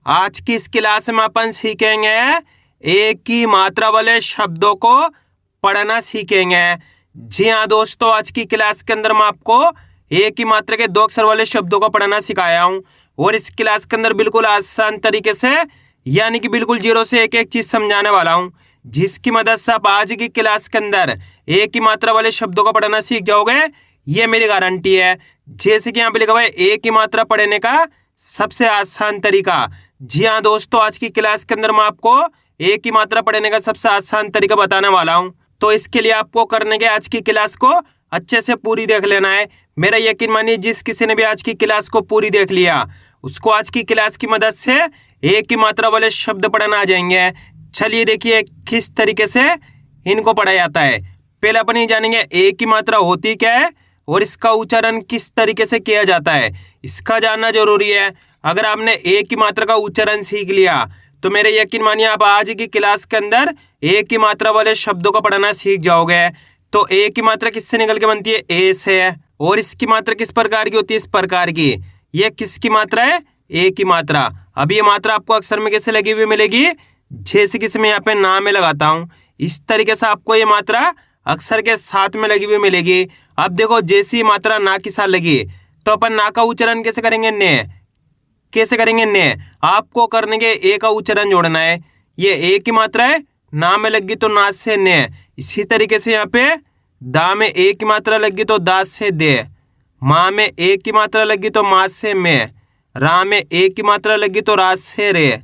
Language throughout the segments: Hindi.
आज की इस क्लास में अपन सीखेंगे एक की मात्रा वाले शब्दों को पढ़ना सीखेंगे। जी हाँ दोस्तों, आज की क्लास के अंदर मैं आपको एक ही मात्रा के 2 अक्षर वाले शब्दों को पढ़ना सिखाया हूँ और इस क्लास के अंदर बिल्कुल आसान तरीके से यानी कि बिल्कुल जीरो से एक एक चीज समझाने वाला हूँ, जिसकी मदद से आप आज की क्लास के अंदर एक ही मात्रा वाले शब्दों को पढ़ना सीख जाओगे। ये मेरी गारंटी है। जैसे कि यहाँ पे लिखा हुआ है एक ही मात्रा पढ़ने का सबसे आसान तरीका। जी हाँ दोस्तों, आज की क्लास के अंदर मैं आपको एक ही मात्रा पढ़ने का सबसे आसान तरीका बताने वाला हूँ। तो इसके लिए आपको करने के आज की क्लास को अच्छे से पूरी देख लेना है। मेरा यकीन मानिए, जिस किसी ने भी आज की क्लास को पूरी देख लिया उसको आज की क्लास की मदद से एक ही मात्रा वाले शब्द पढ़ना आ जाएंगे। चलिए देखिए किस तरीके से इनको पढ़ा जाता है। पहले अपन ये जानेंगे एक ही मात्रा होती क्या है और इसका उच्चारण किस तरीके से किया जाता है, इसका जानना जरूरी है। अगर आपने एक ही मात्रा का उच्चारण सीख लिया तो मेरे यकीन मानिए आप आज की क्लास के अंदर एक ही मात्रा वाले शब्दों को पढ़ना सीख जाओगे। तो एक ही मात्रा किससे निकल के बनती है? ए से है। और इसकी मात्रा किस प्रकार की होती है? इस प्रकार की। यह किसकी मात्रा है? एक ही मात्रा। अब ये मात्रा आपको अक्षर में कैसे लगी हुई मिलेगी? जैसे कि मैं यहाँ पे ना में लगाता हूँ, इस तरीके से आपको ये मात्रा अक्षर के साथ में लगी हुई मिलेगी। अब देखो, जैसी मात्रा ना के साथ लगी तो अपन ना का उच्चारण कैसे करेंगे? ने। कैसे करेंगे? ने। आपको करने के ए का उच्चारण जोड़ना है। ये एक ही मात्रा है, ना में लगी तो ना से ने। इसी तरीके से यहाँ पे दा में एक की मात्रा लगी तो दा से दे, माँ में एक की मात्रा लगी तो माँ से में, रा में एक की मात्रा लगी तो रा से रे,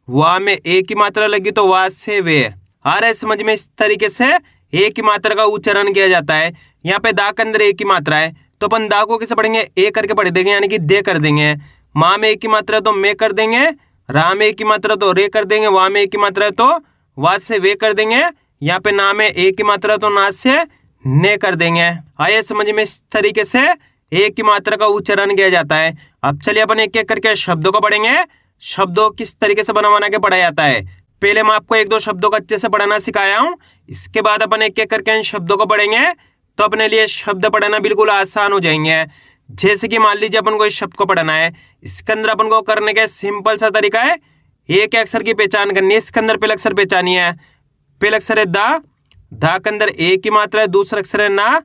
वाह में एक की मात्रा लगी तो वाह से वे। आ रहा है समझ में? इस तरीके से एक ही मात्रा का उच्चारण किया जाता है। यहाँ पे दा के अंदर एक ही मात्रा है तो अपन दा को कैसे पढ़ेंगे? ए करके पढ़ देंगे, यानी कि दे कर देंगे। माँ में एक की मात्रा तो में कर देंगे, रा में एक की मात्रा तो रे कर देंगे, वाह में एक की मात्रा तो वाह से वे कर देंगे। यहाँ पे ना में एक की मात्रा तो ना से ने कर देंगे। आइए समझ में? इस तरीके से एक ही मात्रा का उच्चारण किया जाता है। अब चलिए अपन एक एक करके शब्दों को पढ़ेंगे। शब्दों किस तरीके से बना के पढ़ा जाता है। पहले मैं आपको एक दो शब्दों को अच्छे से पढ़ना सिखाया हूँ, इसके बाद अपन एक एक करके इन शब्दों को पढ़ेंगे तो अपने लिए शब्द पढ़ना बिल्कुल आसान हो जाएंगे। जैसे कि मान लीजिए अपन को इस शब्द को पढ़ना है, इसके अंदर अपन को करने का सिंपल सा तरीका है, एक अक्षर की पहचान करनी है। इसके अंदर पहला अक्षर पहचानी है। पहला अक्षर है दा के अंदर एक की मात्रा है, दूसरा अक्षर है ना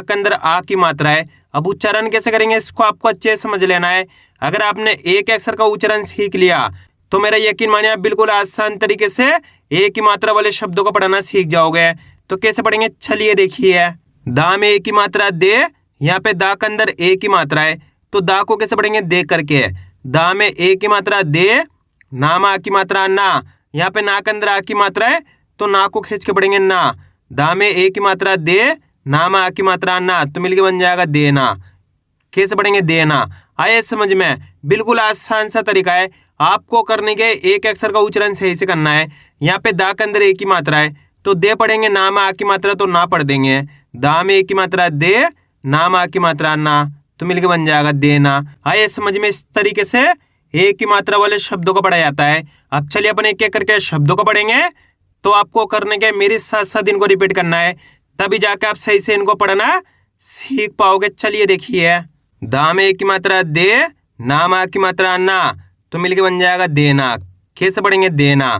के अंदर आ की मात्रा है। अब उच्चारण कैसे करेंगे इसको आपको अच्छे से समझ लेना है। अगर आपने एक अक्षर का उच्चारण सीख लिया तो मेरा यकीन मानिए आप बिल्कुल आसान तरीके से एक ही मात्रा वाले शब्दों को पढ़ना सीख जाओगे। तो कैसे पढ़ेंगे? चलिए देखिए, दा में एक ही मात्रा दे, यहाँ पे दा के अंदर एक ही मात्रा है तो दा को कैसे पढ़ेंगे? दे करके। दा में एक ही मात्रा दे, ना में आ की मात्रा ना, यहाँ पे ना के अंदर आ की मात्रा है तो ना को खींच के पढ़ेंगे ना। दा में एक ही मात्रा दे, ना में आ की मात्रा ना, तो मिलके बन जाएगा देना। कैसे पढ़ेंगे? देना। आए समझ में? बिल्कुल आसान सा तरीका है। आपको करने के एक अक्षर का उच्चारण सही से करना है। यहाँ पे दा के अंदर एक ही मात्रा है तो दे पढ़ेंगे, ना में आ की मात्रा तो ना पढ़ देंगे। दा में एक ही मात्रा दे, ना में आ की मात्रा ना, तो मिलके बन जाएगा देना। आए समझ में? इस तरीके से एक ही मात्रा वाले शब्दों को पढ़ा जाता है। अब चलिए अपन एक एक करके शब्दों को पढ़ेंगे। तो आपको करने के मेरे साथ साथ इनको रिपीट करना है, तभी जाके आप सही से इनको पढ़ना सीख पाओगे। चलिए देखिए, दा में एक की मात्रा दे, ना में आ की मात्रा ना, तो मिलके बन जाएगा देना। कैसे पढ़ेंगे? देना।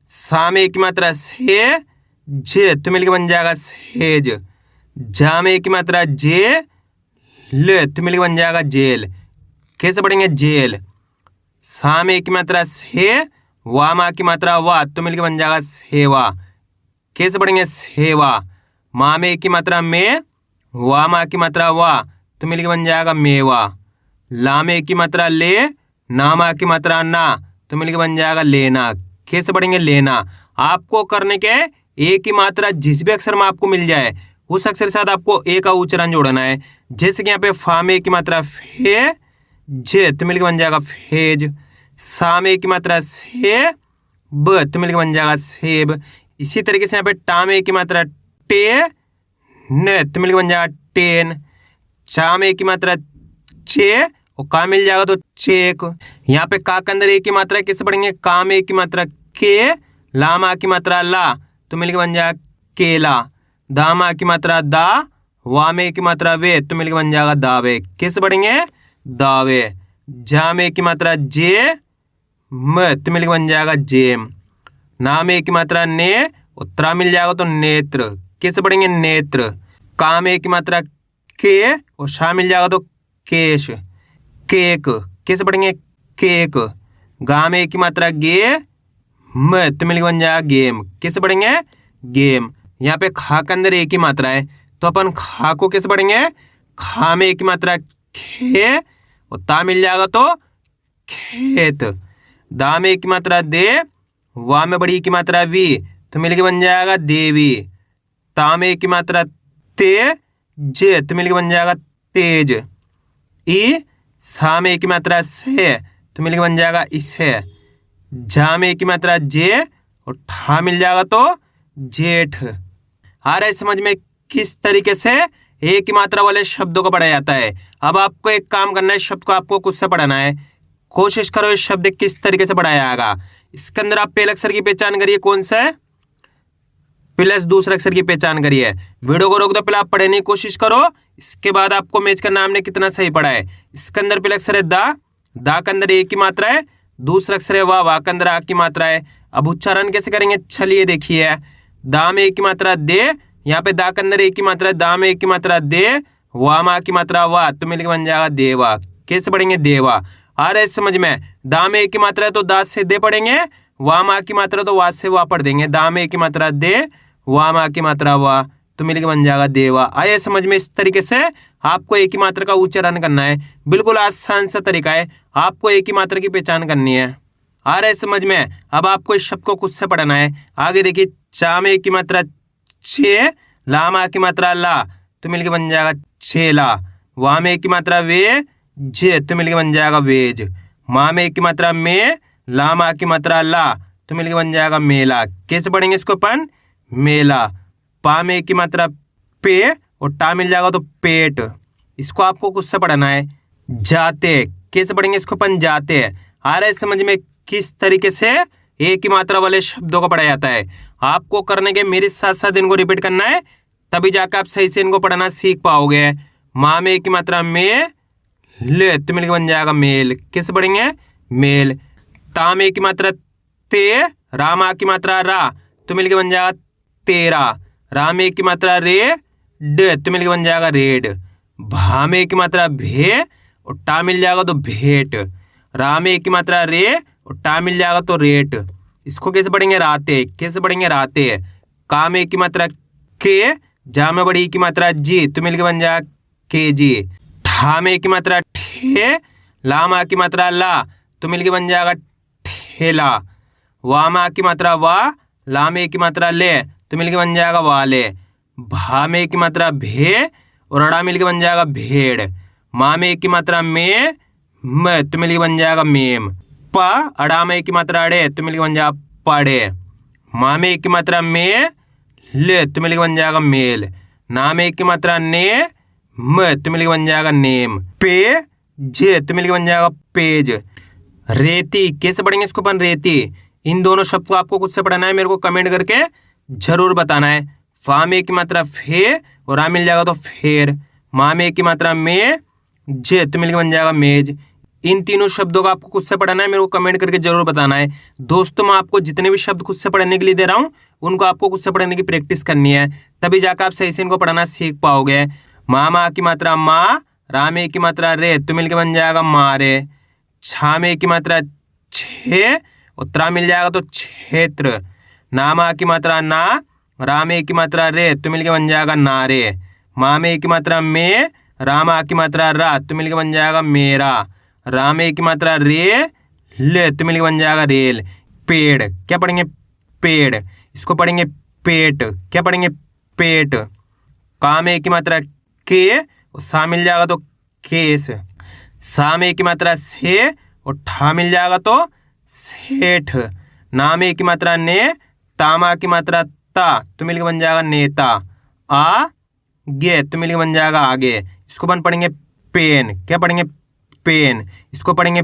सा में एक की मात्रा से जे, तो मिलके बन जाएगा सेज। जा में एक की मात्रा जे ले, तो मिलके बन जाएगा जेल। कैसे पढ़ेंगे? जेल। सा में एक की मात्रा से, वा में आ की मात्रा वा, तो मिलके बन जाएगा सेवा। कैसे पढ़ेंगे? सेवा। माँ में एक की मात्रा में, वा में आ की मात्रा वा, तो मिलके बन जाएगा मेवा। ला में एक की मात्रा ले, ना में आ की मात्रा ना, तो मिलके बन जाएगा लेना। कैसे पढ़ेंगे? लेना। आपको करने के एक ही मात्रा जिस भी अक्षर में आपको मिल जाए उस अक्षर के साथ आपको ए का उच्चारण जोड़ना है। जैसे कि यहाँ पे फा में एक की मात्रा फे जे, तो मिलके बन जाएगा फेज। सा में एक की मात्रा से ब, तो मिलके बन जाएगा सेब। इसी तरीके से यहाँ पे टा में एक की मात्रा टे न, तो मिलके बन जाएगा टेन। चा में एक की मात्रा चे और का मिल जाएगा तो चेक। यहाँ पे का के अंदर एक की मात्रा कैसे पढ़ेंगे? का में एक की मात्रा के, ला में आ की मात्रा ला, तो मिलके बन जाएगा केला। दा में आ की मात्रा दा, वा में एक की मात्रा वे, तो मिलके बन जाएगा दावे। कैसे पढ़ेंगे? दावे। जा में एक की मात्रा जे, म तो मिल के बन जाएगा जेम। ना में एक की मात्रा ने, उत्तरा मिल जाएगा तो नेत्र। कैसे पढ़ेंगे? नेत्र। का में एक की मात्रा के और शा मिल जाएगा तो केश। केक। कैसे पढ़ेंगे? केक। गा में एक की मात्रा गे, म तो मिल के बन जाएगा गेम। कैसे पढ़ेंगे? गेम। यहाँ पे खा के अंदर एक ही मात्रा है तो अपन खा को कैसे पढ़ेंगे? खा में एक की मात्रा खे और ता मिल जाएगा तो खेत। दा में एक की मात्रा दे, वा में बड़ी की मात्रा वी तो मिल के बन जाएगा देवी। ता में एक की मात्रा ते, जे तो मिल के बन जाएगा तेज। ई सा में एक की मात्रा से तो मिल के बन जाएगा इसे। झा में एक की मात्रा जे और ठा मिल जाएगा तो जेठ। आ रहा है समझ में किस तरीके से एक ही मात्रा वाले शब्दों को पढ़ा जाता है। अब आपको एक काम करना है, शब्द को आपको खुद से पढ़ाना है। कोशिश करो इस शब्द किस तरीके से पढ़ाया जाएगा। इसके अंदर आप पहले अक्षर की पहचान करिए, कौन सा है, प्लस दूसरे अक्षर की पहचान करिए। वीडियो को रोक दो, पहले आप पढ़ने की कोशिश करो, इसके बाद आपको मैच करना हमने कितना सही पढ़ा है। इसके अंदर पहले अक्षर है दा, दा के अंदर एक की मात्रा है, दूसरा अक्षर है वाह, वाह के अंदर आ की मात्रा है। अब उच्चारण कैसे करेंगे, चलिए देखिए। दा में एक की मात्रा दे, यहाँ पे दा के अंदर एक की मात्रा है, दा में एक की मात्रा दे, वाह में की मात्रा वाह तो मिलकर बन जाएगा देवा। कैसे पढ़ेंगे? देवा। आ रहा है समझ में? दा में एक की मात्रा है तो दा से दे पढ़ेंगे, वाह माँ की मात्रा तो वाह से वाह पढ़ देंगे। दा में एक की मात्रा दे, वाह माँ की मात्रा वाह तो मिलकर बन जाएगा देवा। आइए समझ में? इस तरीके से आपको एक ही मात्रा का उच्चारण करना है। बिल्कुल आसान सा तरीका है, आपको एक ही मात्रा की पहचान करनी है। आ रहा है समझ में? अब आपको इस शब्द को खुद से पढ़ना है। आगे देखिए, चा में एक की मात्रा छे, ला माँ की मात्रा ला तो मिलकर बन जाएगा छेला। वाह में एक की मात्रा वे, जे तो मिलकर बन जाएगा वेज। माँ में एक की मात्रा में, ला माँ की मात्रा ला तो मिलकर बन जाएगा मेला। कैसे पढ़ेंगे इसको अपन? मेला। पा में एक की मात्रा पे और टा मिल जाएगा तो पेट। इसको आपको खुद से पढ़ना है। जाते। कैसे पढ़ेंगे इसको अपन? जाते। आ रहा है समझ में किस तरीके से एक ही मात्रा वाले शब्दों को पढ़ा जाता है। आपको करने के मेरे साथ साथ इनको रिपीट करना है, तभी जाकर आप सही से इनको पढ़ना सीख पाओगे। माँ में एक की मात्रा में, ले तो मिलकर बन जाएगा मेल। कैसे पढ़ेंगे? मेल। ता में एक की मात्रा ते, रा माँ की मात्रा रा तो मिलकर बन जाएगा तेरा। रा में एक की मात्रा रे, ड तो मिलकर बन जाएगा रेड। भा में एक की मात्रा भे और टा मिल जाएगा तो भेंट। रा में एक की मात्रा रे और टा मिल जाएगा तो रेट। इसको कैसे पढ़ेंगे? राते। कैसे पढ़ेंगे? राते। का में एक की मात्रा के, जा में बड़ी की मात्रा जी तो मिलकर बन जाएगा के जी। ठा में एक की मात्रा ठे, ला माँ की मात्रा ला तो मिलकर बन जाएगा ठेला। वाह माँ की मात्रा वाह, ला में एक की मात्रा ले तो मिलकर बन जाएगा वाले। भा में एक की मात्रा भे और अड़ा मिलकर बन जाएगा भेड़। माँ में एक की मात्रा में, म तो मिलकर बन जाएगा मेम। पा, अड़ा में एक की मात्रा अड़े तो मिलकर बन जाएगा पड़े। माँ में एक की मात्रा में, ले तो मिलकर बन जाएगा मेल। ना में एक की मात्रा ने, म तो मिलकर बन जाएगा नेम। पे, जे तो मिलकर बन जाएगा पेज। रेती। कैसे पढ़ेंगे इसको अपन? रेती। इन दोनों शब्द को आपको खुद से पढ़ना है, मेरे को कमेंट करके जरूर बताना है। फा में एक की मात्रा फे और आ मिल जाएगा तो फेर। माँ में एक की मात्रा में, जे तो मिलकर बन जाएगा मेज। इन तीनों शब्दों को आपको खुद से पढ़ना है, मेरे को कमेंट करके जरूर बताना है। दोस्तों, मैं आपको जितने भी शब्द खुद से पढ़ने के लिए दे रहा हूँ, उनको आपको खुद से पढ़ने की प्रैक्टिस करनी है, तभी जाकर आप सही से इनको पढ़ना सीख पाओगे। माँ की मात्रा माँ, रा में एक की मात्रा रे तो मिलकर बन जाएगा मारे। छा में एक की मात्रा छे और त्रा मिल जाएगा तो क्षेत्र। ना माँ की मात्रा ना, रा में एक की मात्रा रे तो मिलकर बन जाएगा नारे। माँ में एक की मात्रा में, रा माँ की मात्रा रा तो मिलकर बन जाएगा मेरा। रा में एक की मात्रा रे, ले तो मिलकर बन जाएगा रेल। पेड़। क्या पढ़ेंगे? पेड़। इसको पढ़ेंगे पेट। क्या पढ़ेंगे? पेट। का में एक की मात्रा के और सा मिल जाएगा तो केस। सा में एक की मात्रा से और ठा मिल जाएगा तो सेठ। ना में एक की मात्रा ने, तामा की मात्रा ता तो मिलकर बन जाएगा नेता। आ गे तो मिलकर बन जाएगा आगे। इसको अपन पढ़ेंगे पेन। क्या पढ़ेंगे? पेन। इसको पढ़ेंगे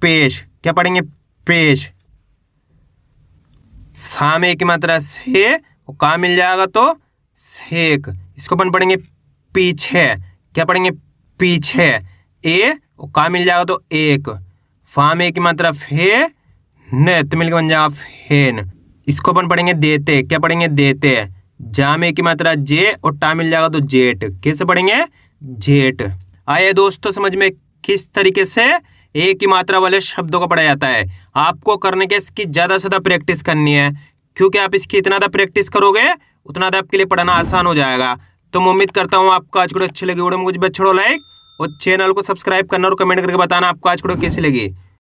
पेश। क्या पढ़ेंगे? पेश। सा में एक की मात्रा से और का मिल जाएगा तो सेक। इसको अपन पढ़ेंगे पीछे। क्या पढ़ेंगे? पीछे। ए और का मिल जाएगा तो एक। फा में एक की मात्रा फे, न तो मिल के बन जाएगा फेन। इसको अपन पढ़ेंगे देते। क्या पढ़ेंगे? देते। जा में की मात्रा जे और टा मिल जाएगा तो जेट। कैसे पढ़ेंगे? जेट। आइए दोस्तों समझ में किस तरीके से एक ही मात्रा वाले शब्दों को पढ़ा जाता है। आपको करने के इसकी ज्यादा से ज्यादा प्रैक्टिस करनी है, क्योंकि आप इसकी इतना ज्यादा प्रैक्टिस करोगे उतना ज्यादा आपके लिए पढ़ना आसान हो जाएगा। तो मैं उम्मीद करता हूँ आपको आज वीडियो अच्छी लगी। वीडियो में कुछ भी अच्छा हो लाइक और चैनल को सब्सक्राइब करना और कमेंट करके बताना आपको आज वीडियो कैसी लगी।